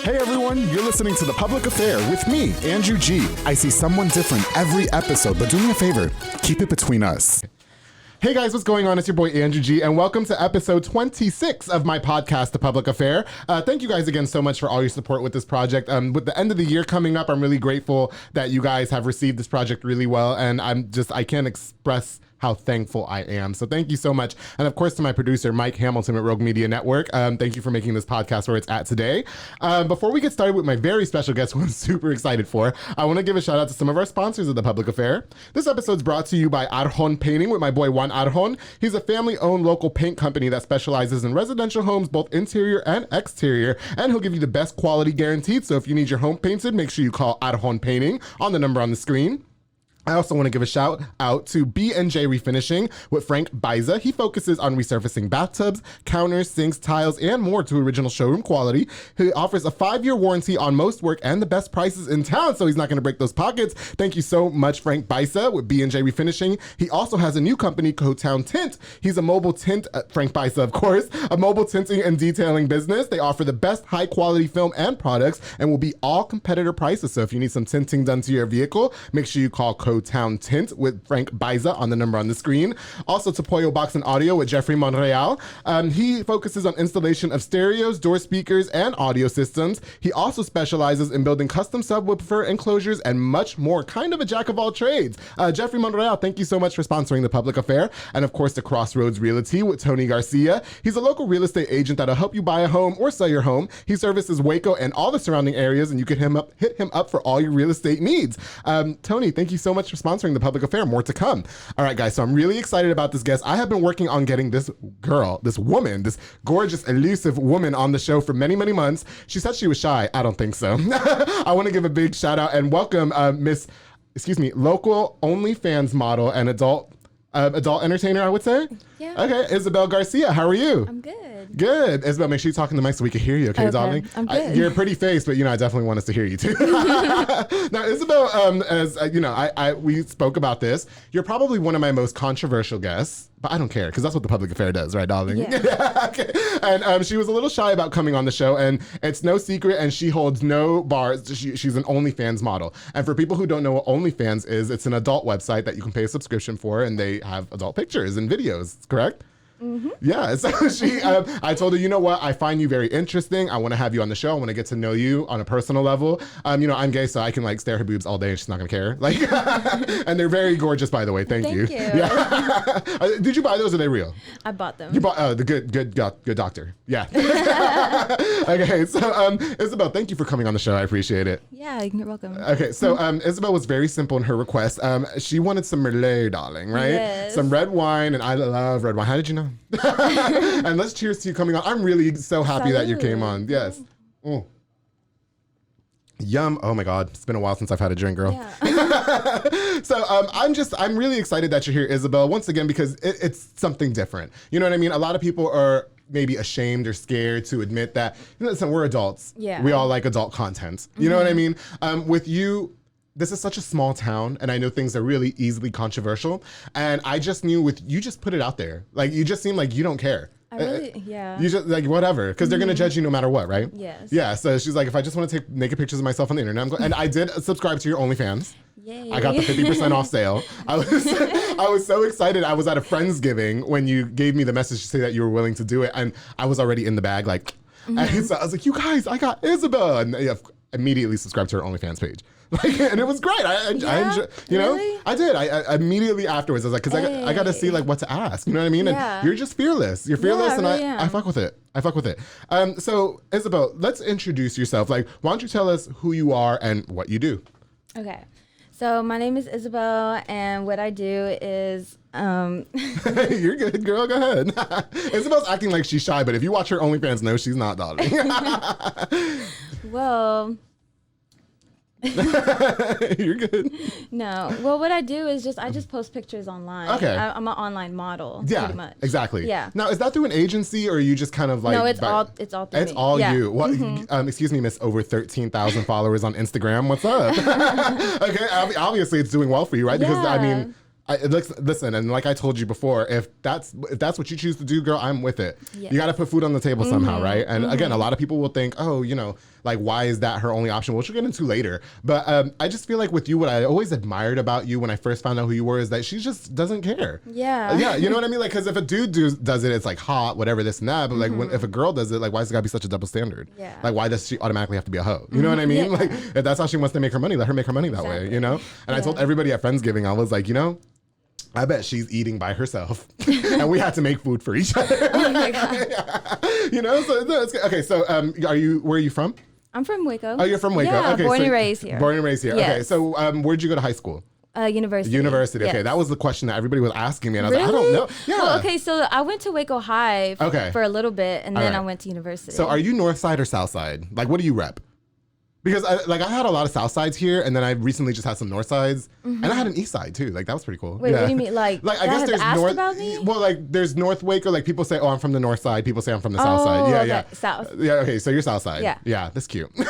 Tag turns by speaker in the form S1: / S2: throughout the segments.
S1: Hey everyone, you're listening to The Public Affair with me, Andrew G. I see someone different every episode, but do me a favor, keep it between us. Hey guys, what's going on? It's your boy Andrew G, and welcome to episode 26 of my podcast, The Public Affair. Thank you guys again so much for all your support with this project. With the end of the year coming up, I'm really grateful that you guys have received this project really well, and I can't express how thankful I am. So thank you so much. And of course to my producer, Mike Hamilton at Rogue Media Network. Thank you for making this podcast where it's at today. Before we get started with my very special guest, who I'm super excited for, I want to give a shout out to some of our sponsors of The Public Affair. This episode's brought to you by Arjon Painting with my boy Juan Arjon. He's a family-owned local paint company that specializes in residential homes, both interior and exterior, and he'll give you the best quality guaranteed. So if you need your home painted, make sure you call Arjon Painting on the number on the screen. I also want to give a shout out to B&J Refinishing with Frank Biza. He focuses on resurfacing bathtubs, counters, sinks, tiles, and more to original showroom quality. He offers a 5-year warranty on most work and the best prices in town, so he's not going to break those pockets. Thank you so much, Frank Biza with B&J Refinishing. He also has a new company, Cotown Tint. He's a mobile tint, Frank Biza, of course, a mobile tinting and detailing business. They offer the best high-quality film and products and will be all competitor prices. So if you need some tinting done to your vehicle, make sure you call Town Tint with Frank Biza on the number on the screen. Also to Pollo Box and Audio with Jeffrey Monreal. He focuses on installation of stereos, door speakers, and audio systems. He also specializes in building custom subwoofer enclosures and much more. Kind of a jack of all trades. Jeffrey Monreal, thank you so much for sponsoring The Public Affair. And of course, the Crossroads Realty with Tony Garcia. He's a local real estate agent that'll help you buy a home or sell your home. He services Waco and all the surrounding areas, and you can hit him up for all your real estate needs. Tony, thank you so much for sponsoring The Public Affair. More to come. All right, guys, so I'm really excited about this guest. I have been working on getting this girl, this woman, this gorgeous, elusive woman on the show for many, many months. She said she was shy. I don't think so. I want to give a big shout out and welcome local OnlyFans model and adult entertainer, I would say.
S2: Yeah.
S1: Okay, Isabel Garcia, how are you?
S2: I'm good.
S1: Good. Isabel, make sure you talk in the mic so we can hear you, okay, darling?
S2: I'm good.
S1: You're a pretty face, but, I definitely want us to hear you, too. Now, Isabel, we spoke about this. You're probably one of my most controversial guests, but I don't care, because that's what The Public Affair does, right, darling?
S2: Yeah.
S1: Okay. And she was a little shy about coming on the show, and it's no secret, and she holds no bars. She's an OnlyFans model. And for people who don't know what OnlyFans is, it's an adult website that you can pay a subscription for, and they have adult pictures and videos, correct?
S2: Mm-hmm.
S1: Yeah, so I told her, you know what, I find you very interesting. I want to have you on the show. I want to get to know you on a personal level. I'm gay, so I can stare at her boobs all day and she's not going to care. And they're very gorgeous, by the way. Thank you. Yeah. Did you buy those or are they real?
S2: I bought them.
S1: You bought the good doctor. Yeah. Okay, so Isabel, thank you for coming on the show. I appreciate it.
S2: Yeah, you're welcome.
S1: Okay, so Isabel was very simple in her request. She wanted some Merlot, darling, right?
S2: Yes.
S1: Some red wine, and I love red wine. How did you know? And let's cheers to you coming on. I'm really so happy that you came on. Yes. Mm. Yum. Oh my God. It's been a while since I've had a drink, girl.
S2: Yeah.
S1: So I'm really excited that you're here, Isabel, once again, because it's something different. You know what I mean? A lot of people are maybe ashamed or scared to admit that, listen, we're adults.
S2: Yeah.
S1: We all like adult content. You know what I mean? With you, this is such a small town, and I know things are really easily controversial. And I just knew you just put it out there. You just seem like you don't care.
S2: Yeah.
S1: You just whatever, because they're gonna judge you no matter what, right?
S2: Yes.
S1: Yeah. So she's like, if I just want to take naked pictures of myself on the internet, and I did subscribe to your OnlyFans.
S2: Yay.
S1: I got the 50% off sale. I was so excited. I was at a Friendsgiving when you gave me the message to say that you were willing to do it, and I was already in the bag. And so I was like, you guys, I got Isabel, and immediately subscribed to her OnlyFans page. And it was great. I enjoyed,
S2: really?
S1: I did. I immediately afterwards, I was like, because I got to see what to ask. You know what I mean?
S2: Yeah.
S1: And you're just fearless. You're fearless, and
S2: really
S1: I fuck with it. I fuck with it. So Isabel, let's introduce yourself. Why don't you tell us who you are and what you do?
S2: Okay. So my name is Isabel, and what I do is
S1: You're good, girl. Go ahead. Isabel's acting like she's shy, but if you watch her OnlyFans, no, she's not, darling.
S2: Well,
S1: you're good.
S2: no. Well, what I do is I just post pictures online.
S1: Okay.
S2: I'm an online model.
S1: Yeah,
S2: pretty much.
S1: exactly.
S2: Yeah.
S1: Now, is that through an agency, or are you just kind of like?
S2: No, it's all through
S1: It's
S2: me.
S1: all
S2: Yeah.
S1: you. What? Excuse me, Miss. Over 13,000 followers on Instagram. What's up? Okay. Obviously, it's doing well for you, right? Because I mean, Listen, and like I told you before, if that's what you choose to do, girl, I'm with it.
S2: Yes.
S1: You got to put food on the table somehow, right? And again, a lot of people will think, oh, like, why is that her only option? Which we'll get into later. But I just feel like with you, what I always admired about you when I first found out who you were is that she just doesn't care.
S2: Yeah.
S1: Yeah, you know what I mean? Like, because if a dude does it, it's like hot, whatever, this and that. But like, if a girl does it, like, why does it gotta be such a double standard?
S2: Yeah.
S1: Like, why does she automatically have to be a hoe? You know what I mean?
S2: Yeah.
S1: Like, if that's how she wants to make her money, let her make her money that way, you know? And I told everybody at Friendsgiving, I was like, I bet she's eating by herself, and we had to make food for each other.
S2: Oh my God.
S1: So it's good. Okay. So, where are you from?
S2: I'm from Waco.
S1: Oh, you're from Waco.
S2: Yeah,
S1: Okay,
S2: born and raised here.
S1: Born and raised here.
S2: Yes.
S1: Okay. So, where'd you go to high school?
S2: University.
S1: University. Okay,
S2: Yes.
S1: that was the question that everybody was asking me, and I was
S2: Really?
S1: like, I don't know. Yeah.
S2: Well, okay, so I went to Waco High for a little bit, and then I went to university.
S1: So, are you North Side or South Side? Like, what do you rep? Because I had a lot of South Sides here, and then I recently just had some North Sides, and I had an East Side too. Like, that was pretty cool.
S2: Wait, what do you mean? Like
S1: I guess there's
S2: asked
S1: North.
S2: About me?
S1: Well, like there's North Waco. Like people say, oh, I'm from the North Side. People say I'm from the South Side. Yeah,
S2: okay.
S1: yeah.
S2: South.
S1: Yeah. Okay. So you're South Side.
S2: Yeah.
S1: Yeah. That's cute. All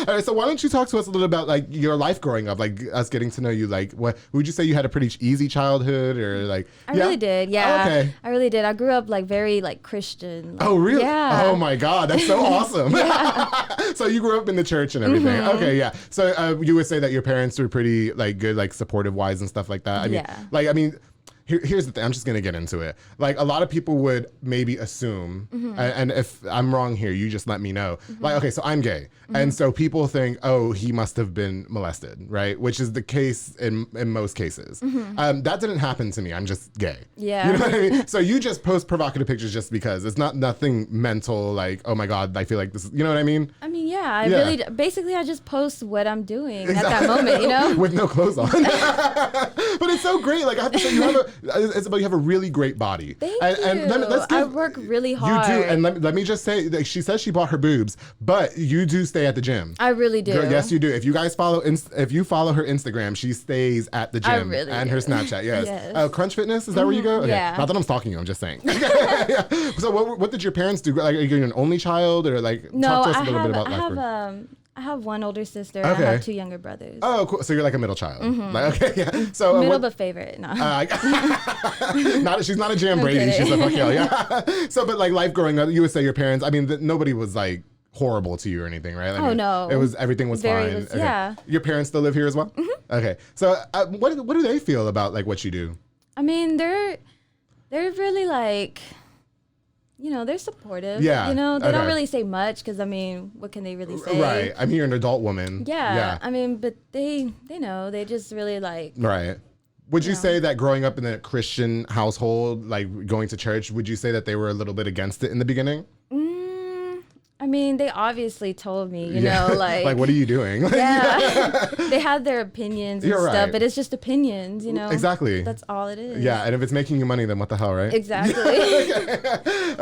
S1: right. So why don't you talk to us a little about like your life growing up, like us getting to know you. Like, what would you say you had a pretty easy childhood, or like?
S2: I really did. Yeah.
S1: Oh, okay.
S2: I really did. I grew up like very like Christian. Like,
S1: Oh, really?
S2: Yeah.
S1: Oh my God, that's so awesome. So you grew up in the church and everything. Okay, yeah. So you would say that your parents were pretty like good, like supportive wise and stuff like that. I mean, here's the thing. I'm just gonna get into it. Like a lot of people would maybe assume, and if I'm wrong here, you just let me know. Like, okay, so I'm gay, and so people think, oh, he must have been molested, right? Which is the case in most cases. That didn't happen to me. I'm just gay.
S2: Yeah.
S1: You know what I mean? So you just post provocative pictures just because it's nothing mental. Like, oh my God, I feel like this. You know what I mean?
S2: I mean, yeah. I really basically I just post what I'm doing at that moment. You know,
S1: with no clothes on. But it's so great. Like I have to say, Isabel, you have a really great body.
S2: Thank you. I work really hard.
S1: You do, and let me just say, like, she says she bought her boobs, but you do stay at the gym.
S2: I really do.
S1: Girl, yes, you do. If you guys if you follow her Instagram, she stays at the gym and her Snapchat. Yes. Crunch Fitness, is that where you go? Okay.
S2: Yeah.
S1: Not that I'm stalking you. I'm just saying. Yeah. So what did your parents do? Like, are you an only child, or like talk to us a little bit about life?
S2: I have one older sister. And I have 2 younger brothers.
S1: Oh, cool. So you're like a middle child. Like, okay, yeah. So
S2: middle but favorite. No.
S1: She's not a Jam Brady. She's a fuck yeah. So, but like life growing up, you would say your parents. I mean, nobody was like horrible to you or anything, right? I mean,
S2: no.
S1: Everything was fine. Okay.
S2: Yeah.
S1: Your parents still live here as well. Okay. So what do they feel about like what you do?
S2: I mean, they're really like. They're supportive.
S1: Yeah.
S2: They don't really say much because, I mean, what can they really say?
S1: Right. I mean, you're an adult woman.
S2: Yeah. I mean, but they know. They just really like.
S1: Right. Would you say that growing up in a Christian household, like going to church, would you say that they were a little bit against it in the beginning?
S2: I mean, they obviously told me, like...
S1: like, what are you doing?
S2: Yeah. They had their opinions and stuff,
S1: right.
S2: but it's just opinions,
S1: Exactly.
S2: That's all it is.
S1: Yeah, and if it's making you money, then what the hell, right?
S2: Exactly.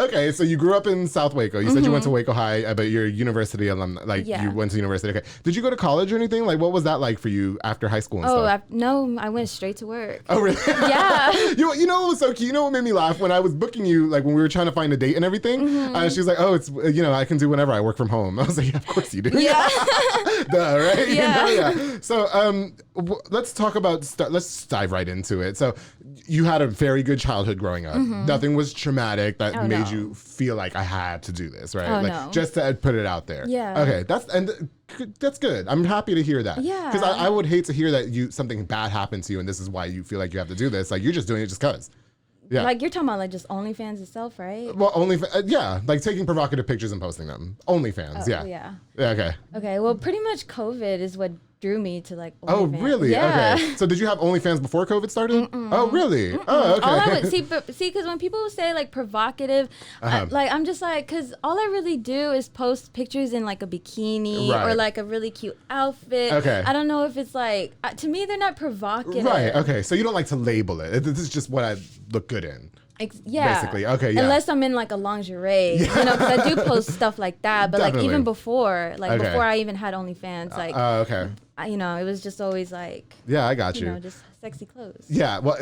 S1: Okay, so you grew up in South Waco. You said you went to Waco High, but you're a university alum. Like, you went to university. Okay. Did you go to college or anything? Like, what was that like for you after high school and stuff?
S2: No, I went straight to work.
S1: Oh, really?
S2: Yeah.
S1: You know what was so cute? You know what made me laugh? When I was booking you, like, when we were trying to find a date and everything, she was like, oh, it's, I can do whenever I work from home. I was like, yeah, of course you do.
S2: Yeah.
S1: Duh, right?
S2: Yeah.
S1: Yeah. So let's talk about, let's dive right into it. So you had a very good childhood growing up. Nothing was traumatic that made you feel like I had to do this, right?
S2: Oh,
S1: like,
S2: no.
S1: Just to put it out there.
S2: Yeah.
S1: Okay, that's good. I'm happy to hear that.
S2: Yeah.
S1: Because I would hate to hear that something bad happened to you and this is why you feel like you have to do this. Like, you're just doing it just because. Yeah.
S2: Like, you're talking about, like, just OnlyFans itself, right?
S1: Well, yeah, like taking provocative pictures and posting them. OnlyFans, yeah.
S2: Yeah.
S1: Okay.
S2: Okay, well, pretty much COVID is what drew me to, like, OnlyFans.
S1: Oh, really?
S2: Yeah.
S1: Okay. So did you have OnlyFans before COVID started? Oh, really? Oh, okay.
S2: All I would see, because when people say like provocative, like I'm just like, because all I really do is post pictures in like a bikini or like a really cute outfit.
S1: Okay.
S2: I don't know if it's like, to me, they're not provocative.
S1: Right. Okay. So you don't like to label it. This is just what I look good in.
S2: Yeah.
S1: Basically. Okay. Yeah.
S2: Unless I'm in like a lingerie, because I do post stuff like that. But
S1: Definitely.
S2: like even before, before I even had OnlyFans, like,
S1: okay.
S2: It was just always like,
S1: yeah, I got you.
S2: Just sexy clothes.
S1: Yeah, well,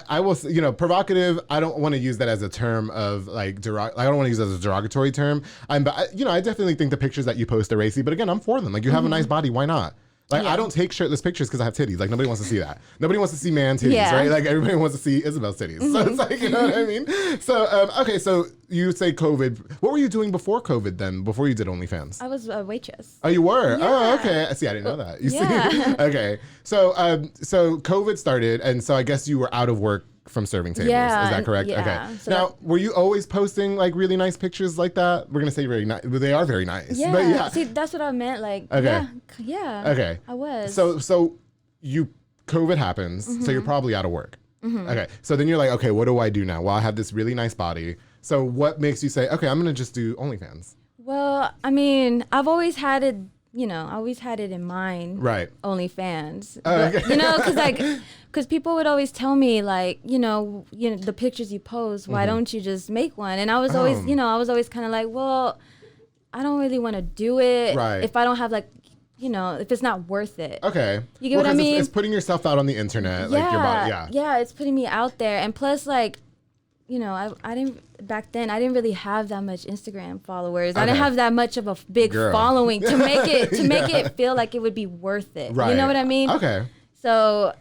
S1: I will, provocative. I don't want to use that as a term of like I don't want to use it as a derogatory term. But I definitely think the pictures that you post are racy. But again, I'm for them. Like, you have a nice body, why not? Like, I don't take shirtless pictures because I have titties. Like, nobody wants to see that. Nobody wants to see man titties, right? Like, everybody wants to see Isabel's titties. So it's like, you know what I mean? So, okay, so you say COVID. What were you doing before COVID then, before you did OnlyFans?
S2: I was a waitress.
S1: Oh, you were?
S2: Yeah.
S1: Oh, okay. See, I didn't know that. You see? Okay. So, so COVID started, and so I guess you were out of work from serving tables.
S2: Yeah,
S1: Is that correct?
S2: yeah.
S1: Okay.
S2: So
S1: now, were you always posting like really nice pictures like that? We're gonna say very nice, but they are very nice.
S2: Yeah.
S1: But yeah.
S2: See, that's what I meant. Like,
S1: Okay.
S2: yeah.
S1: Okay.
S2: I was.
S1: So COVID happens, so you're probably out of work. Okay. So then you're like, okay, what do I do now? Well, I have this really nice body. So what makes you say, okay, I'm gonna just do OnlyFans?
S2: Well, I mean, I've always had it. I always had it in mind.
S1: Right.
S2: OnlyFans.
S1: Okay.
S2: But, because people would always tell me like, the pictures you post, why don't you just make one? And I was always, I was always kind of like, well, I don't really want to do it if I don't have like, if it's not worth it.
S1: Okay.
S2: You get what I mean?
S1: It's putting yourself out on the internet, like your body.
S2: Yeah, it's putting me out there, and plus like, I didn't back then. I didn't really have that much Instagram followers. Okay. I didn't have that much of a big following to make it make it feel like it would be worth it. Right. You know what I mean?
S1: Okay.
S2: So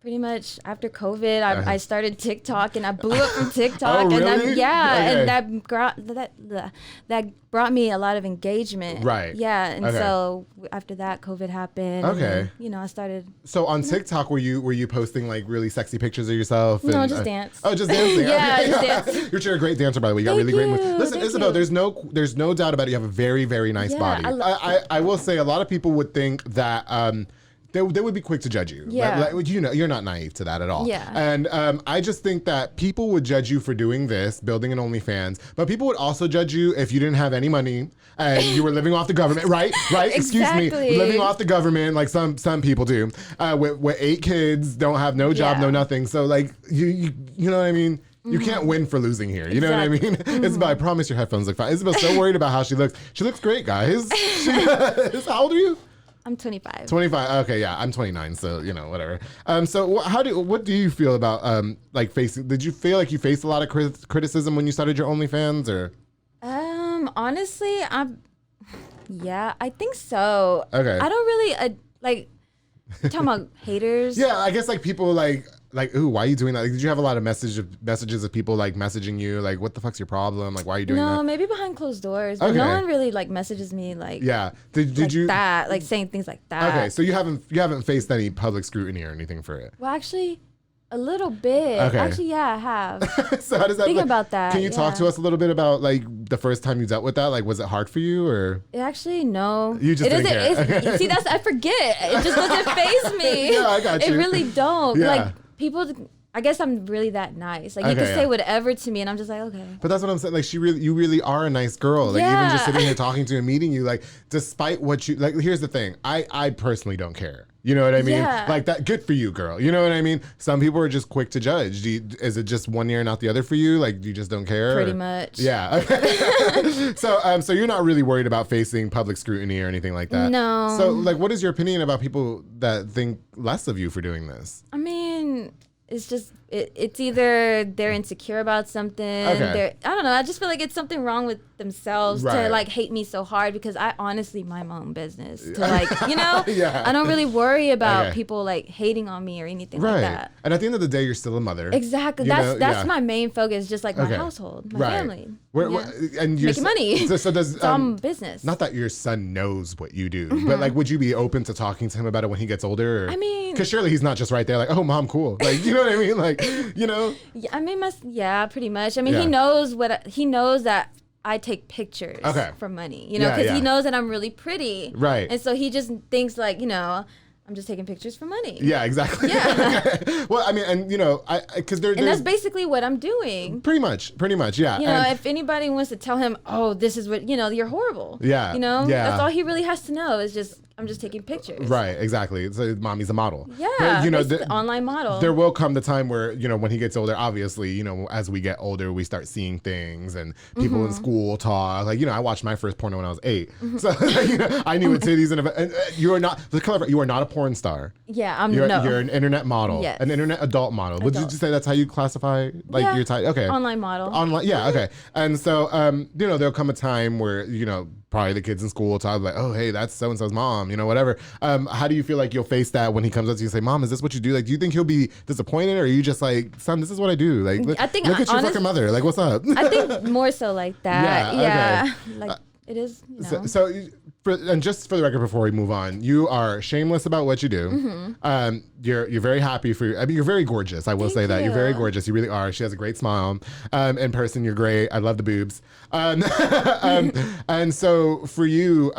S2: pretty much after COVID, I started TikTok, and I blew up from TikTok.
S1: Oh, really?
S2: And that brought me a lot of engagement.
S1: Right.
S2: Yeah, and so after that, COVID happened.
S1: Okay.
S2: And, I started.
S1: So on TikTok, were you posting like really sexy pictures of yourself?
S2: No, just dance.
S1: Oh, just dancing.
S2: Yeah,
S1: okay.
S2: just dance.
S1: You're a great dancer, by the way. You got really great moves. Listen, Isabel, there's no doubt about it. You have a very, very nice body. I will say a lot of people would think that. They would be quick to judge you.
S2: Yeah.
S1: Like, you're not naive to that at all.
S2: Yeah.
S1: And I just think that people would judge you for doing this, building an OnlyFans, but people would also judge you if you didn't have any money and you were living off the government, right? Right?
S2: Exactly.
S1: Excuse me. Living off the government, like some people do, with 8 kids, don't have no job, no nothing. So like, you know what I mean? You can't win for losing here. You know what I mean? Isabel, I promise your headphones look fine. Isabel's so worried about how she looks. She looks great, guys. How old are you?
S2: I'm 25.
S1: 25. Okay, yeah, I'm 29, so whatever. So what do you feel about like facing? Did you feel like you faced a lot of criticism when you started your OnlyFans, or?
S2: Honestly, I think so.
S1: Okay.
S2: I don't really like. You're talking about haters.
S1: Yeah, I guess like people like, ooh, why are you doing that? Like, did you have a lot of messages of people like messaging you, like, what the fuck's your problem? Like, why are you doing that?
S2: No, maybe behind closed doors. But no one really like messages me like.
S1: Yeah. Did
S2: like
S1: you
S2: that like saying things like that?
S1: Okay, so you haven't faced any public scrutiny or anything for it?
S2: Well, actually, a little bit.
S1: Okay.
S2: Actually, yeah, I have.
S1: So how does that?
S2: Think about that.
S1: Can you talk to us a little bit about like the first time you dealt with that? Like, was it hard for you, or?
S2: Actually, no.
S1: You just didn't care.
S2: See, I forget. It just doesn't faze me.
S1: Yeah, I got you.
S2: It really don't.
S1: Yeah.
S2: Like people. I guess I'm really that nice. Like you can say whatever to me, and I'm just like, okay.
S1: But that's what I'm saying. Like you really are a nice girl. Like even just sitting here talking to you and meeting you, like despite what you like. Here's the thing. I personally don't care. You know what I mean?
S2: Yeah.
S1: Like that. Good for you, girl. You know what I mean? Some people are just quick to judge. Is it just one ear and out the other for you? Like you just don't care?
S2: Pretty much.
S1: Yeah. Okay. So you're not really worried about facing public scrutiny or anything like that.
S2: No.
S1: So like, what is your opinion about people that think less of you for doing this?
S2: I mean, it's just it's either they're insecure about something. I don't know. I just feel like it's something wrong with themselves to like hate me so hard, because I honestly mind my own business. To like, I don't really worry about people like hating on me or anything like that.
S1: And at the end of the day, you're still a mother.
S2: Exactly. That's my main focus. Just like my household, my family.
S1: And you're
S2: making money.
S1: So does
S2: it's all business.
S1: Not that your son knows what you do, but like, would you be open to talking to him about it when he gets older? Or? I mean, because surely he's not just right there, like, oh, mom, cool. Like, you know what I mean? Like,
S2: Yeah, I mean, pretty much. I mean, he knows that I take pictures for money, because he knows that I'm really pretty. Right. And so he just thinks like, I'm just taking pictures for money.
S1: Yeah, exactly. Yeah. Well, I mean, and because
S2: and that's basically what I'm doing.
S1: Pretty much, yeah.
S2: If anybody wants to tell him, oh, this is what, you're horrible.
S1: Yeah.
S2: That's all he really has to know is just, I'm just taking pictures.
S1: Right, exactly. So mommy's a model.
S2: Yeah, but, the online model.
S1: There will come the time where, when he gets older, obviously, as we get older, we start seeing things and people in school talk. Like, I watched my first porno when I was 8. So, I knew what titties and you are not, you are not a porn star.
S2: Yeah,
S1: you're an internet model.
S2: Yes.
S1: An internet adult model. Would you say that's how you classify your type? Okay.
S2: Online model.
S1: Online, yeah, okay. And so, there'll come a time where, probably the kids in school will talk like, oh, hey, that's so-and-so's mom, you know, whatever. How do you feel like you'll face that when he comes up to you and say, Mom, is this what you do? Like, do you think he'll be disappointed, or are you just like, son, this is what I do? Like,
S2: I think
S1: look at your fucking mother. Like, what's up?
S2: I think more so like that. Yeah.
S1: Okay.
S2: Like, it is, you know.
S1: And just for the record, before we move on, you are shameless about what you do. You're very happy for. I mean, you're very gorgeous. I will say that you're very gorgeous. You really are. She has a great smile. In person, you're great. I love the boobs. And so for you,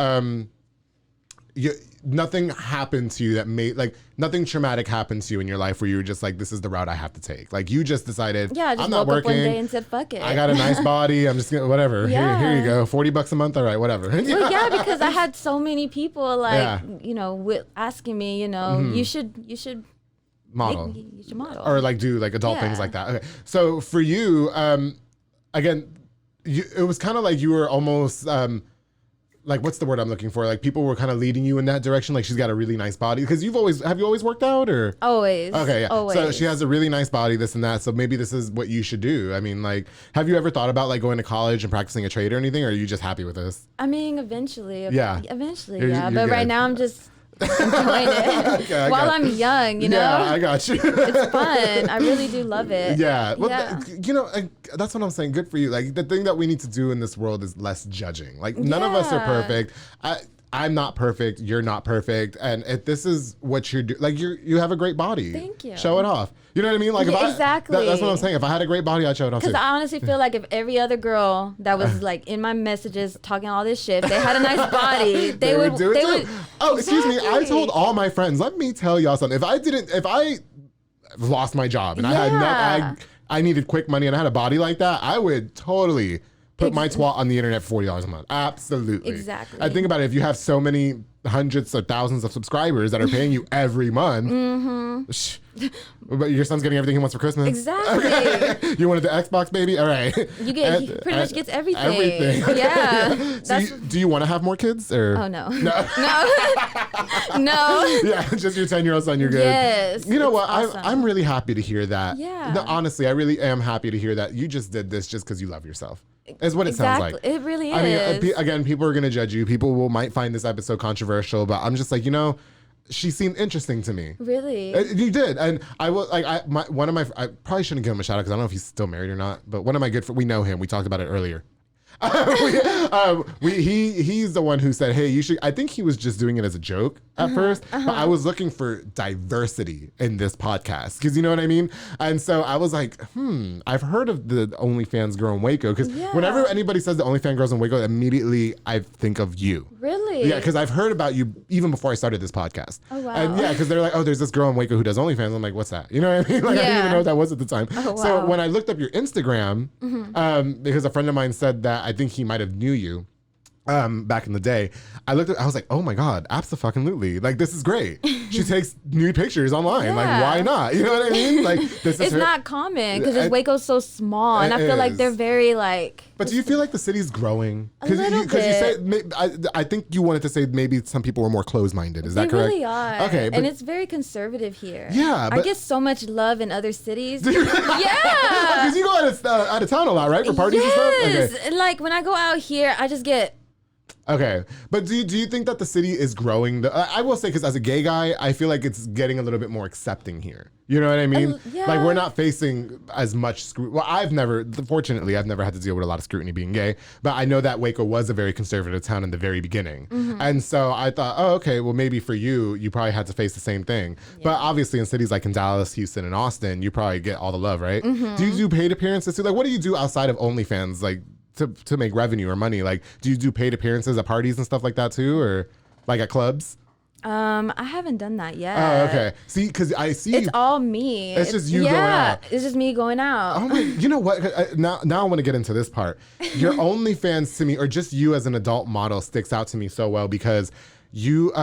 S1: nothing happened to you that made like nothing traumatic happened to you in your life where you were just like, this is the route I have to take. Like you just decided,
S2: I just
S1: I'm not
S2: woke
S1: working.
S2: up one day and said, fuck it.
S1: I got a nice body. I'm just gonna whatever.
S2: Yeah.
S1: Here you go. $40 a month. All right, whatever.
S2: Well, yeah, because I had so many people like you know asking me, you know, you should
S1: model.
S2: you should model
S1: or like do like adult things like that. Okay, so for you, again, it was kind of like you were almost. Like, what's the word I'm looking for? Like, people were kind of leading you in that direction. Like, she's got a really nice body. Because have you always worked out or?
S2: Always.
S1: Okay, yeah.
S2: Always.
S1: So she has a really nice body, this and that. So maybe this is what you should do. I mean, like, have you ever thought about like going to college and practicing a trade or anything? Or are you just happy with this?
S2: I mean, eventually.
S1: Yeah.
S2: Eventually,
S1: You're
S2: but
S1: good.
S2: right now I'm just enjoying it
S1: Okay,
S2: while I'm young, you know?
S1: Yeah, I got you.
S2: It's fun. I really do love it.
S1: Yeah. Well,
S2: Yeah.
S1: you know, that's what I'm saying. Good for you. Like, the thing that we need to do in this world is less judging. Like, none of us are perfect. I'm not perfect. You're not perfect. And if this is what you're doing, like, you have a great body.
S2: Thank you.
S1: Show it off. You know what I mean? Like,
S2: exactly.
S1: That's what I'm saying. If I had a great body, I'd show it off too.
S2: Because I honestly feel like if every other girl that was like in my messages talking all this shit, they had a nice body, they would do it too.
S1: Oh, excuse me. I told all my friends, let me tell y'all something. If I lost my job and I needed quick money and I had a body like that, I would totally put my twat on the internet for $40 a month. Absolutely.
S2: Exactly.
S1: I think about it. If you have so many hundreds or thousands of subscribers that are paying you every month, but your son's getting everything he wants for Christmas.
S2: Exactly.
S1: You wanted the Xbox, baby? All right.
S2: He pretty much gets everything.
S1: Everything.
S2: Yeah.
S1: So do you want to have more kids? Or?
S2: Oh, no.
S1: No.
S2: No.
S1: Yeah, just your 10-year-old son, you're good.
S2: Yes.
S1: You know what?
S2: Awesome.
S1: I'm really happy to hear that.
S2: Yeah.
S1: No, honestly, I really am happy to hear that you just did this just because you love yourself. Is what it sounds like.
S2: It really is.
S1: I mean, again, people are going to judge you. People might find this episode controversial, but I'm just like, you know, she seemed interesting to me.
S2: Really?
S1: You did. And I will, like, I probably shouldn't give him a shout out because I don't know if he's still married or not, but one of my good friends, we know him. We talked about it earlier. He's the one who said, hey, you should. I think he was just doing it as a joke at first, but I was looking for diversity in this podcast because you know what I mean. And so I was like, I've heard of the OnlyFans girl in Waco because whenever anybody says the OnlyFans girls in Waco, immediately I think of you.
S2: Really?
S1: Yeah, because I've heard about you even before I started this podcast.
S2: Oh wow.
S1: And yeah, because they're like, oh, there's this girl in Waco who does OnlyFans. I'm like, what's that? You know what I mean? Like I didn't even know what that was at the time.
S2: Oh, wow.
S1: So when I looked up your Instagram, because a friend of mine said that I think he might have knew you back in the day. I was like, oh my God, abso-fucking-lutely. Like, this is great. She takes nude pictures online.
S2: Yeah.
S1: Like, why not? You know what I mean? Like, this is
S2: not common because Waco's so small, and I feel like they're very like.
S1: But do you feel like the city's growing?
S2: A little
S1: you said, I think you wanted to say maybe some people were more closed-minded. Is that correct?
S2: They really are.
S1: Okay,
S2: and it's very conservative here.
S1: Yeah,
S2: I get so much love in other cities.
S1: Yeah, because you go out of town a lot, right, for parties and stuff.
S2: Yes, and like when I go out here, I just get.
S1: Okay, but do you think that the city is growing? I will say, because as a gay guy, I feel like it's getting a little bit more accepting here. You know what I mean?
S2: Yeah.
S1: Like, we're not facing as much scrutiny. Well, fortunately, I've never had to deal with a lot of scrutiny being gay, but I know that Waco was a very conservative town in the very beginning. And so I thought, oh, okay, well, maybe for you probably had to face the same thing. Yeah. But obviously in cities like in Dallas, Houston, and Austin, you probably get all the love, right? Do you do paid appearances too? Like, what do you do outside of OnlyFans? Like, to make revenue or money? Like, do you do paid appearances at parties and stuff like that too, or like at clubs?
S2: I haven't done that yet.
S1: Oh, okay. See, because I see
S2: it's all me.
S1: It's just you going out.
S2: It's just me going out.
S1: Oh my! You know what? Now I want to get into this part. Your OnlyFans to me, or just you as an adult model, sticks out to me so well because you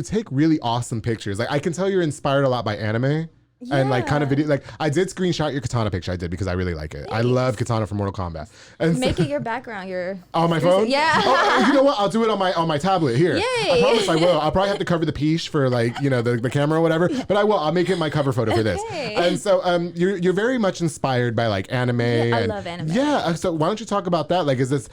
S1: take really awesome pictures. Like, I can tell you're inspired a lot by anime. and like kind of video. Like I did screenshot your katana picture. I did because I really like it. Thanks. I love katana from Mortal Kombat. And
S2: make it your background. Your
S1: on my phone.
S2: Yeah.
S1: Oh, you know what? I'll do it on my tablet here.
S2: Yay.
S1: I promise I will. I'll probably have to cover the piche for like the camera or whatever. But I will. I'll make it my cover photo for this. And so you're very much inspired by like anime. Yeah,
S2: I love anime.
S1: Yeah. So why don't you talk about that? Like, is this?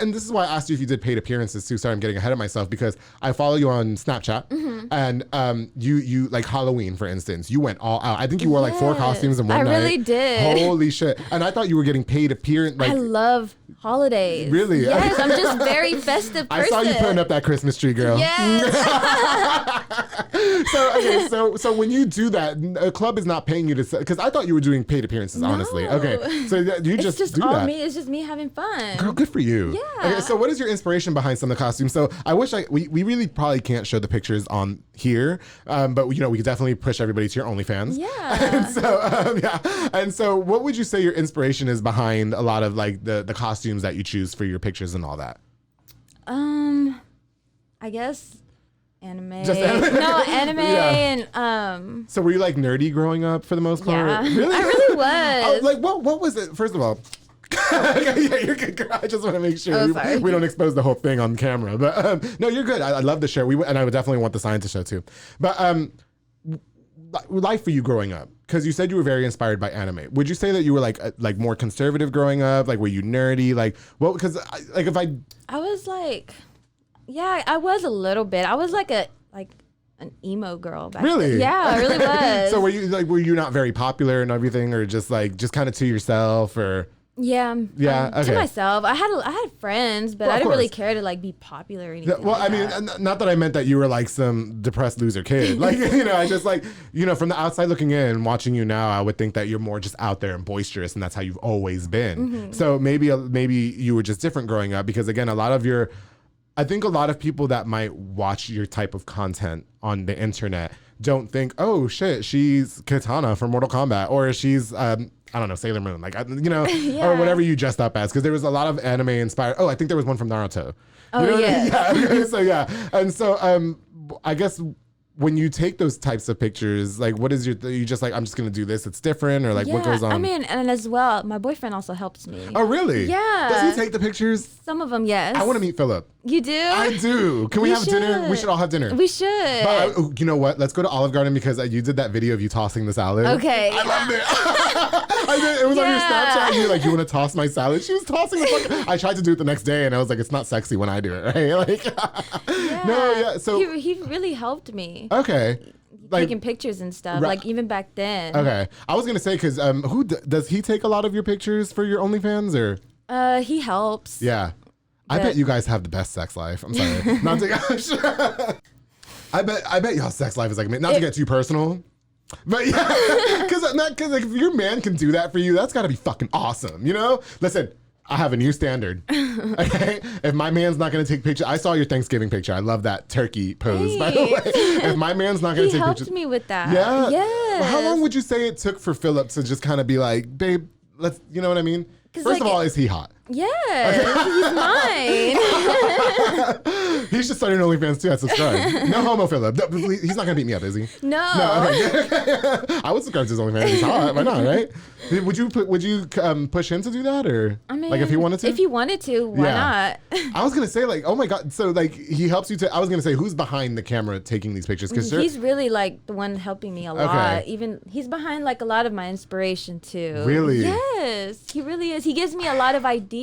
S1: And this is why I asked you if you did paid appearances too. Sorry, I'm getting ahead of myself because I follow you on Snapchat, and you like Halloween, for instance. You went all out. I think you wore like 4 costumes in one night.
S2: I really did.
S1: Holy shit! And I thought you were getting paid appearance. Like,
S2: I love holidays.
S1: Really?
S2: Yes, I'm just very festive person.
S1: I saw you putting up that Christmas tree, girl.
S2: Yes.
S1: So when you do that, a club is not paying you to, because I thought you were doing paid appearances, honestly. Okay, so you just do that.
S2: It's just me having fun.
S1: Girl, good for you.
S2: Yeah.
S1: Okay, so what is your inspiration behind some of the costumes? So I wish we really probably can't show the pictures on here, but we could definitely push everybody to your OnlyFans.
S2: Yeah.
S1: And so what would you say your inspiration is behind a lot of like the costumes that you choose for your pictures and all that?
S2: I guess anime.
S1: Just anime?
S2: No, anime and
S1: So were you like nerdy growing up for the most part?
S2: Yeah.
S1: Really?
S2: I really was.
S1: Like what was it? First of all, yeah, you're good, girl. I just want to make sure we don't expose the whole thing on camera. But no, you're good. I love the show. And I would definitely want the scientist show too. But life for you growing up, because you said you were very inspired by anime. Would you say that you were like more conservative growing up? Like, were you nerdy? Like, well, because
S2: I was like, yeah, I was a little bit. I was like an emo girl back
S1: really?
S2: then. Yeah, I really was.
S1: So were you not very popular and everything, or just kind of to yourself, or?
S2: Yeah.
S1: Okay.
S2: To myself. I had friends, but I didn't really care to like be popular or anything.
S1: Well, I mean, not that I meant that you were like some depressed loser kid. Like, I just like, from the outside looking in, watching you now, I would think that you're more just out there and boisterous, and that's how you've always been. Mm-hmm. So maybe you were just different growing up, because again, I think a lot of people that might watch your type of content on the internet don't think, oh shit, she's Katana from Mortal Kombat, or she's I don't know, Sailor Moon, like, or whatever you dressed up as. Because there was a lot of anime inspired. Oh, I think there was one from Naruto. Yeah. So yeah. And so I guess when you take those types of pictures, like, what is you just like, I'm just going to do this, it's different, or like, what goes on?
S2: I mean, and as well, my boyfriend also helps me.
S1: Oh, really?
S2: Yeah.
S1: Does he take the pictures?
S2: Some of them, yes.
S1: I want to meet Philip.
S2: You do?
S1: I do. Can we have dinner? We should all have dinner.
S2: We should.
S1: But you know what? Let's go to Olive Garden, because you did that video of you tossing the salad.
S2: Okay.
S1: I loved it. I did. It was on your Snapchat. You were like, you want to toss my salad? She was tossing the fucking. I tried to do it the next day, and I was like, it's not sexy when I do it, right? Like, So
S2: he really helped me.
S1: Okay. Like,
S2: taking pictures and stuff, like even back then.
S1: Okay. I was gonna say, because who does he take a lot of your pictures for your OnlyFans, or?
S2: He helps.
S1: Yeah. I bet you guys have the best sex life. I'm sorry. Not to I bet y'all sex life is like, not to get too personal, but yeah, because like, if your man can do that for you, that's got to be fucking awesome. Listen, I have a new standard. Okay, if my man's not gonna take pictures, I saw your Thanksgiving picture. I love that turkey pose, by the way. If my man's not gonna take pictures, he
S2: helped me with that.
S1: Yeah.
S2: Yes.
S1: Well, how long would you say it took for Philip to just kind of be like, babe, let's, you know what I mean? First of all, is he hot?
S2: Yes, he's mine.
S1: He should start an OnlyFans too. I subscribe. No homo, Philip. No, he's not gonna beat me up, is he?
S2: No.
S1: Okay. I would subscribe to his OnlyFans. He's hot. Why not? Right? Would you push him to do that, or like if he wanted to?
S2: If he wanted to, why not?
S1: I was gonna say, like, oh my god. So like he helps you to. I was gonna say, who's behind the camera taking these pictures? Because
S2: he's really like the one helping me a lot. Even he's behind like a lot of my inspiration too.
S1: Really?
S2: Yes, he really is. He gives me a lot of ideas.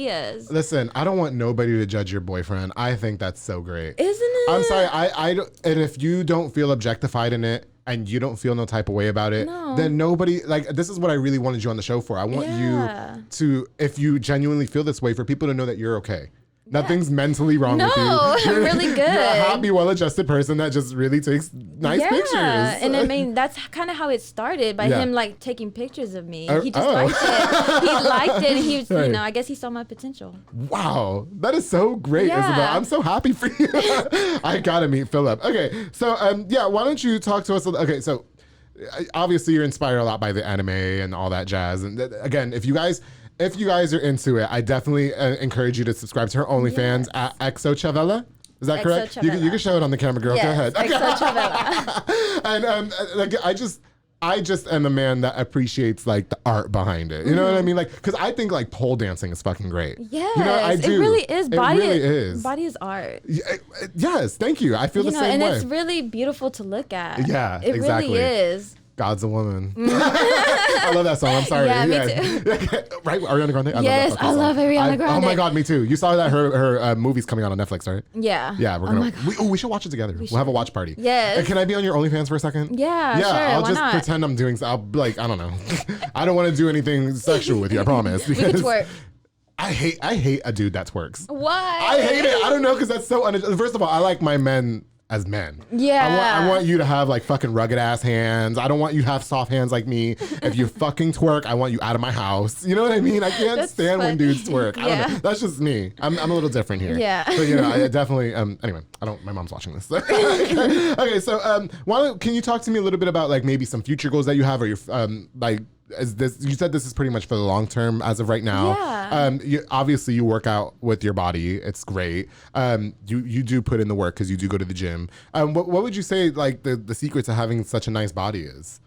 S1: Listen, I don't want nobody to judge your boyfriend. I think that's so great.
S2: Isn't it?
S1: I'm sorry. I don't, and if you don't feel objectified in it, and you don't feel no type of way about it, then nobody, like, this is what I really wanted you on the show for. I want you to, if you genuinely feel this way, for people to know that you're okay. Nothing's mentally wrong with you.
S2: No, I'm really good.
S1: You're a happy, well-adjusted person that just really takes nice pictures.
S2: And I mean, that's kind of how it started, by him like taking pictures of me. He just liked it. He liked it, and he was, I guess he saw my potential.
S1: Wow, that is so great, Isabel. I'm so happy for you. I gotta meet Philip. Okay, so why don't you talk to us? Okay, so obviously you're inspired a lot by the anime and all that jazz. And again, if you guys are into it, I definitely encourage you to subscribe to her OnlyFans at Exochavela. Is that correct? You can show it on the camera, girl.
S2: Yes,
S1: go ahead.
S2: Exochavela.
S1: And I just am a man that appreciates like the art behind it. You know what I mean? Like, because I think like pole dancing is fucking great.
S2: Yes,
S1: you know, I do.
S2: It really is. Body
S1: really is.
S2: Body is art.
S1: Yes, thank you. I feel the same way.
S2: And it's really beautiful to look at.
S1: Yeah,
S2: it
S1: exactly.
S2: really is.
S1: God's a woman. I love that song. I'm sorry.
S2: Yeah, me too.
S1: Right, Ariana Grande.
S2: Yes, I love Ariana Grande.
S1: Oh my God, me too. You saw that her movie's coming out on Netflix, right?
S2: Yeah.
S1: Yeah, we're gonna. We should watch it together. We'll have a watch party.
S2: Yes.
S1: Can I be on your OnlyFans for a second?
S2: Yeah, sure.
S1: I'll
S2: Why
S1: just
S2: not?
S1: pretend I'm doing. I'll like I don't know. I don't want to do anything sexual with you. I promise.
S2: We can twerk.
S1: I hate a dude that twerks.
S2: Why?
S1: I hate it. I don't know because that's so. First of all, I like my men as men.
S2: Yeah.
S1: I want you to have like fucking rugged ass hands. I don't want you to have soft hands like me. If you fucking twerk, I want you out of my house. You know what I mean? I can't stand when dudes twerk. I don't know. That's just me. I'm a little different here.
S2: Yeah.
S1: But I definitely anyway, my mom's watching this. Okay, so can you talk to me a little bit about like maybe some future goals that you have or your like you said this is pretty much for the long term as of right now.
S2: Yeah.
S1: Obviously you work out with your body. It's great. You do put in the work because you do go to the gym. What would you say like the secret to having such a nice body is?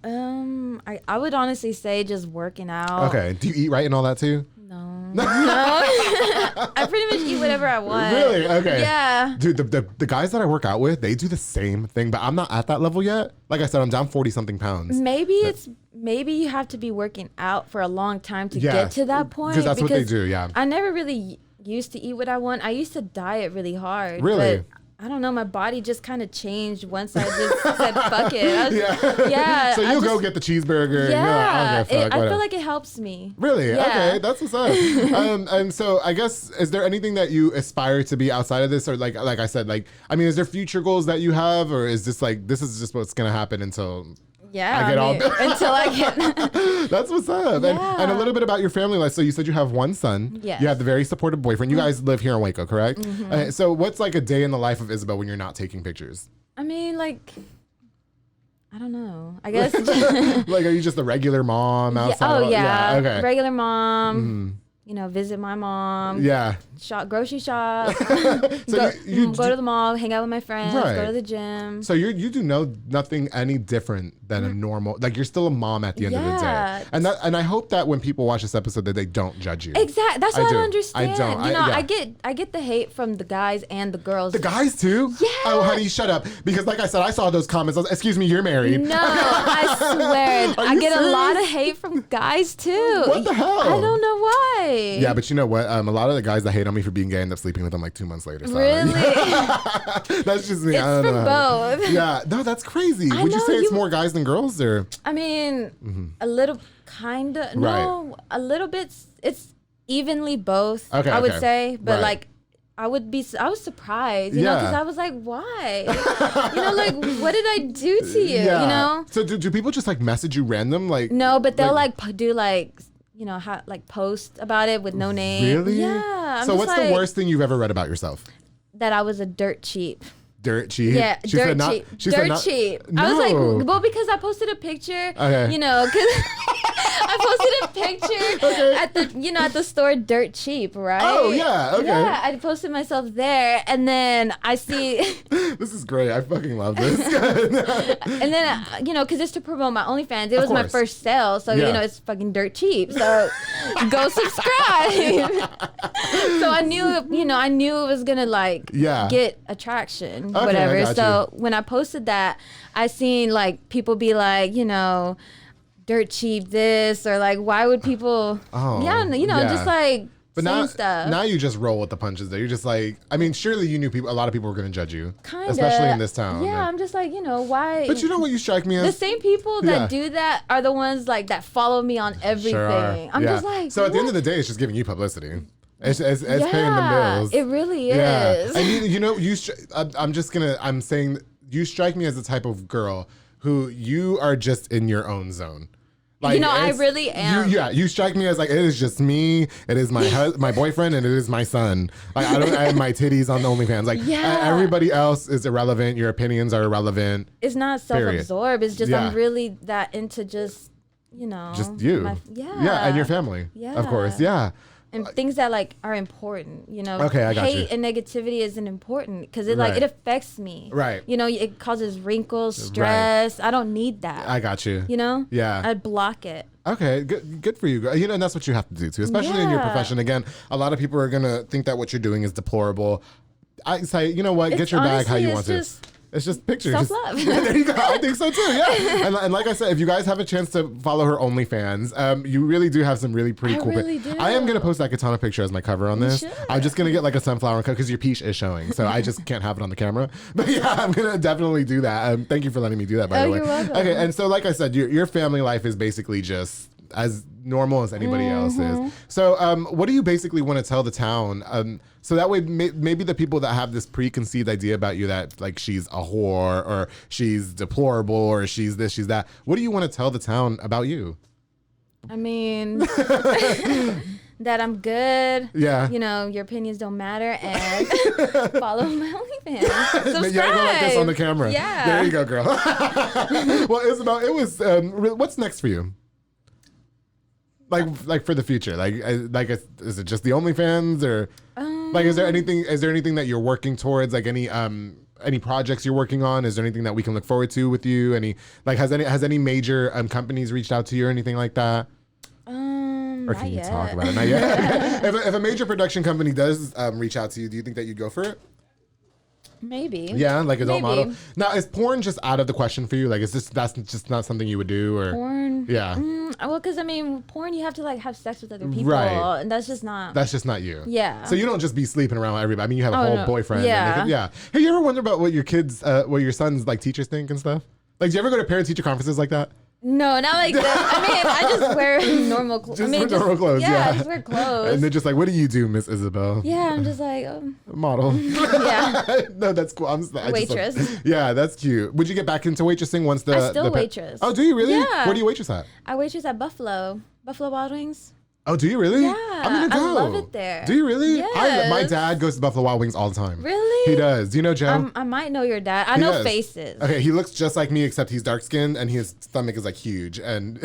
S2: I would honestly say just working out.
S1: Okay. Do you eat right and all that too?
S2: No. I pretty much eat whatever I want.
S1: Really? Okay.
S2: Yeah.
S1: Dude, the guys that I work out with, they do the same thing, but I'm not at that level yet. Like I said, I'm down 40 something pounds.
S2: Maybe you have to be working out for a long time to get to that point.
S1: Because that's what they do, yeah.
S2: I never really used to eat what I want. I used to diet really hard.
S1: Really?
S2: But I don't know. My body just kind of changed once I just said, fuck it. Yeah.
S1: So you go get the cheeseburger.
S2: Yeah.
S1: And I don't give a fuck,
S2: I feel like it helps me.
S1: Really?
S2: Yeah.
S1: Okay. That's what's up. And so I guess, is there anything that you aspire to be outside of this? Or like I said, is there future goals that you have? Or is this this is just what's going to happen until...
S2: Yeah,
S1: I get
S2: until I get.
S1: That's what's up.
S2: Yeah.
S1: And a little bit about your family life. So you said you have one son.
S2: Yes.
S1: You have the very supportive boyfriend. You guys live here in Waco, correct?
S2: Mm-hmm.
S1: So what's like a day in the life of Isabel when you're not taking pictures?
S2: I mean, I don't know. I guess.
S1: Like, are you just a regular mom outside?
S2: Yeah.
S1: Okay.
S2: Regular mom. Visit my mom.
S1: Yeah.
S2: Grocery shop.
S1: So
S2: go to the mall, hang out with my friends,
S1: Right.
S2: go to the gym.
S1: So you do nothing any different than a normal, like you're still a mom at the end of the day. And I hope that when people watch this episode that they don't judge you.
S2: Exactly. That's what I don't understand.
S1: I don't.
S2: I get the hate from the guys and the girls.
S1: The guys too?
S2: Yeah.
S1: Oh, honey, shut up. Because like I said, I saw those comments. Excuse me, you're married.
S2: No, I swear. I get a lot of hate from guys too.
S1: What the hell?
S2: I don't know why.
S1: Yeah, but you know what? A lot of the guys that hate on me for being gay end up sleeping with them like 2 months later. So.
S2: Really?
S1: That's just me.
S2: It's
S1: I don't
S2: for
S1: know.
S2: both.
S1: Yeah. No, that's crazy. Would you say it's more guys than girls or?
S2: I mean, a little kind of. No, a little bit. It's evenly both.
S1: Okay,
S2: I would say, but
S1: right.
S2: I was surprised, you know, because I was like, why? What did I do to you?
S1: Yeah.
S2: You know?
S1: So do people just like message you random? Like
S2: no, but they'll do post about it with no name.
S1: Really?
S2: Yeah.
S1: So what's the worst thing you've ever read about yourself?
S2: That I was a dirt cheap.
S1: Dirt cheap?
S2: Yeah,
S1: She
S2: dirt
S1: said
S2: cheap.
S1: She said
S2: Dirt cheap.
S1: No.
S2: I was like, well, because I posted a picture, because I posted a picture at the store Dirt Cheap, right?
S1: Oh, yeah, okay.
S2: Yeah, I posted myself there, and then I see...
S1: This is great. I fucking love this.
S2: And then, because it's to promote my OnlyFans. It was my first sale, so, it's fucking dirt cheap. So, go subscribe. So, I knew it was going to, get attraction, whatever. So, when I posted that, I seen, people be like, dirt cheap this, or why would people... just
S1: But
S2: stuff.
S1: Now you just roll with the punches there. You're just like, I mean, surely you knew a lot of people were going to judge you.
S2: Kinda.
S1: Especially in this town.
S2: Yeah, I'm just like, why?
S1: But you know what you strike me as?
S2: The same people that do that are the ones that follow me on everything.
S1: Sure are.
S2: I'm just like,
S1: so at the end of the day, it's just giving you publicity. It's paying the bills.
S2: It really is.
S1: Yeah. And I'm saying you strike me as the type of girl who you are just in your own zone.
S2: I really am.
S1: You strike me as it is just me. It is my boyfriend, and it is my son. I have my titties on OnlyFans. Everybody else is irrelevant. Your opinions are irrelevant.
S2: It's not self-absorbed. It's just I'm really that into just
S1: just you.
S2: Yeah,
S1: and your family.
S2: Yeah,
S1: of course. Yeah.
S2: and things that like are important, you know.
S1: Okay, I got you.
S2: Hate and negativity isn't important because it like it affects me.
S1: Right.
S2: You know, it causes wrinkles, stress. I don't need that.
S1: I got you.
S2: You know.
S1: Yeah.
S2: I'd block it.
S1: Okay, good for you. You know, and that's what you have to do too, especially in your profession. Again, a lot of people are gonna think that what you're doing is deplorable. I say, you know what? Get your bag how you want to. It's just pictures.
S2: Self-love.
S1: There you go. I think so too. Yeah. And like I said, if you guys have a chance to follow her OnlyFans, you really do have some really pretty cool.
S2: Really do.
S1: I am gonna post that katana picture as my cover on this. I'm just gonna get like a sunflower cut because your peach is showing, so I just can't have it on the camera. But yeah, I'm gonna definitely do that. Thank you for letting me do that. By the way.
S2: You're welcome.
S1: Okay, and so like I said, your family life is basically just as normal as anybody else is. So what do you basically want to tell the town? So that way maybe the people that have this preconceived idea about you that like she's a whore or she's deplorable or she's this, she's that. What do you want to tell the town about you?
S2: I mean, that I'm good.
S1: Yeah.
S2: You know, your opinions don't matter and follow my OnlyFans. Subscribe.
S1: Yeah, go like this on the camera.
S2: Yeah.
S1: There you go, girl. Well, Isabel, it was, what's next for you? Like for the future, is it just the OnlyFans or like is there anything that you're working towards, like any projects you're working on? Is there anything that we can look forward to with you? Has any major companies reached out to you or anything like that? Or can you talk about it? Not yet. If a major production company does reach out to you, do you think that you'd go for it?
S2: Maybe.
S1: Yeah, like adult model. Now, is porn just out of the question for you? Like, that's just not something you would do, or
S2: porn?
S1: Yeah.
S2: Well, because I mean, porn you have to like have sex with other people,
S1: right?
S2: And that's just not.
S1: That's just not you.
S2: Yeah.
S1: So you don't just be sleeping around with everybody. I mean, you have a whole boyfriend.
S2: Yeah.
S1: Yeah. Hey, you ever wonder about what your kids, what your son's like teachers think and stuff? Like, do you ever go to parent-teacher conferences like that?
S2: No, not like that. I mean, I just wear normal clothes.
S1: Normal clothes. Yeah,
S2: I just wear clothes.
S1: And they're just like, "What do you do, Miss Isabel?"
S2: Yeah, I'm just like
S1: model.
S2: Yeah.
S1: No, that's cool.
S2: Waitress.
S1: Yeah, that's cute. Would you get back into waitressing once the?
S2: I still waitress.
S1: Oh, do you really?
S2: Yeah.
S1: Where do you waitress at?
S2: I waitress at Buffalo Wild Wings.
S1: Oh, do you really?
S2: Yeah,
S1: I'm gonna go.
S2: I love it there.
S1: Do you really?
S2: Yes.
S1: My dad goes to Buffalo Wild Wings all the time.
S2: Really?
S1: He does. Do you know Joe?
S2: I might know your dad. I know faces.
S1: Okay, he looks just like me except he's dark skinned and his stomach is like huge and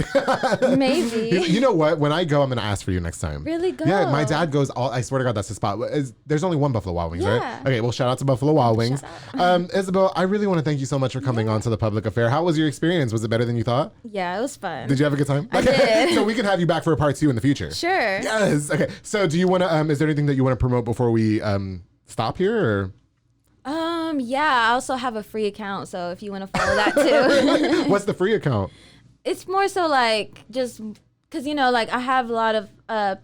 S2: maybe.
S1: You know what? When I go, I'm gonna ask for you next time.
S2: Really? Go.
S1: Yeah, my dad goes all. I swear to God, that's the spot. There's only one Buffalo Wild Wings, right? Okay, well, shout out to Buffalo Wild Wings. Isabel, I really want to thank you so much for coming on to the Public Affair. How was your experience? Was it better than you thought?
S2: Yeah, it was fun.
S1: Did you have a good time?
S2: I did.
S1: So we can have you back for a part 2 in the future.
S2: Sure.
S1: Yes. Okay. So do you want to? Is there anything that you want to promote before we stop here? Or?
S2: Yeah. I also have a free account, so if you want to follow that too.
S1: What's the free account?
S2: It's more so like just because like I have a lot of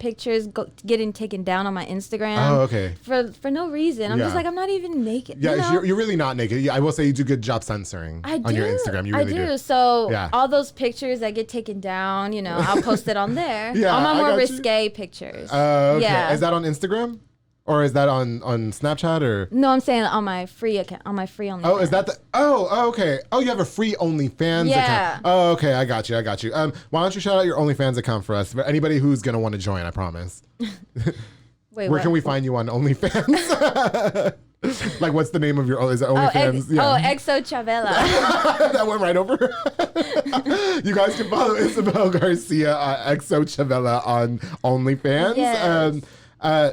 S2: pictures getting taken down on my Instagram.
S1: Oh, okay.
S2: For no reason. I'm just like, I'm not even naked.
S1: Yeah, you're really not naked. I will say you do a good job censoring on your Instagram. You really do.
S2: So all those pictures that get taken down, I'll post it on there. All my more risque pictures.
S1: Okay. Yeah. Is that on Instagram? Or is that on Snapchat or?
S2: No, I'm saying on my free account, on my free OnlyFans.
S1: Oh, is that the? Oh, okay. Oh, you have a free OnlyFans account. Oh, okay. I got you. Why don't you shout out your OnlyFans account for us? For anybody who's gonna want to join, I promise.
S2: Wait,
S1: where can we find you on OnlyFans? Like, what's the name of your? Is it OnlyFans?
S2: Exo Chavela.
S1: That went right over. You guys can follow Isabel Garcia, Exo Chavela on OnlyFans.
S2: Yes.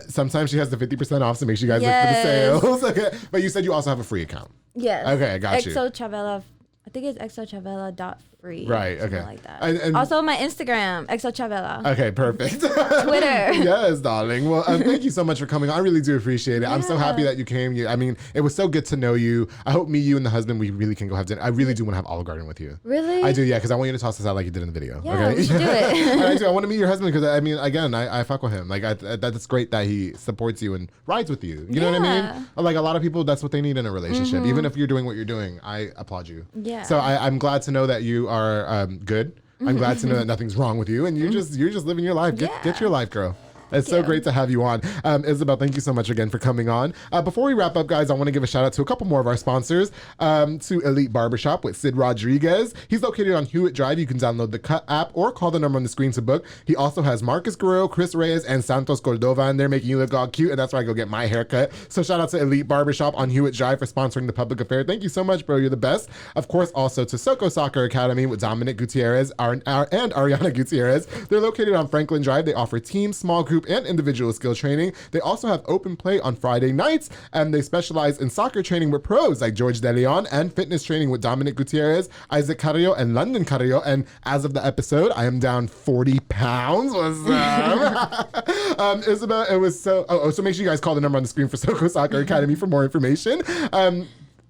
S1: Sometimes she has the 50% off, so make sure you guys look for the sales. Okay, but you said you also have a free account.
S2: Yes.
S1: Okay, I got you.
S2: Exo Chavela. I think it's exochavela.free.
S1: Right. Okay.
S2: Like that.
S1: And
S2: also my Instagram, exochavela.
S1: Okay. Perfect.
S2: Twitter.
S1: Yes, darling. Well, thank you so much for coming on. I really do appreciate it. Yeah. I'm so happy that you came. I mean, it was so good to know you. I hope me, you, and the husband, we really can go have dinner. I really do want to have Olive Garden with you.
S2: Really?
S1: I do. Yeah, because I want you to toss us out like you did in the video.
S2: Yeah,
S1: okay.
S2: We should do it.
S1: I do. I want to meet your husband because I mean, again, I fuck with him. Like, that's great that he supports you and rides with you. You know what I mean? Like a lot of people, that's what they need in a relationship. Even if you're doing what you're doing, I applaud you.
S2: Yeah.
S1: So I'm glad to know that you are good. I'm glad to know that nothing's wrong with you and you're just living your life. Get your life, girl. It's so great to have you on. Isabel, thank you so much again for coming on. Before we wrap up, guys, I want to give a shout out to a couple more of our sponsors. To Elite Barbershop with Sid Rodriguez. He's located on Hewitt Drive. You can download the Cut app or call the number on the screen to book. He also has Marcus Guerrero, Chris Reyes, and Santos Cordova, and they're making you look all cute, and that's where I go get my haircut. So shout out to Elite Barbershop on Hewitt Drive for sponsoring the public affair. Thank you so much, bro. You're the best. Of course, also to Soko Soccer Academy with Dominic Gutierrez and Ariana Gutierrez. They're located on Franklin Drive. They offer team, small group, group and individual skill training. They also have open play on Friday nights, and they specialize in soccer training with pros like George De Leon and fitness training with Dominic Gutierrez, Isaac Carrillo, and London Carrillo. And as of the episode, I am down 40 pounds. What's up? Isabel, it was so make sure you guys call the number on the screen for Soko Soccer Academy for more information.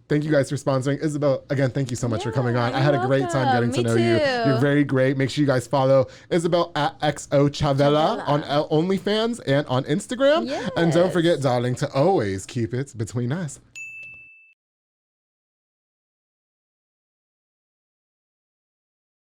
S1: Thank you guys for sponsoring. Isabel, again, thank you so much for coming on. I had a great time getting to know you. You're very great. Make sure you guys follow Isabel at XO Chavela on OnlyFans and on Instagram. Yes. And don't forget, darling, to always keep it between us.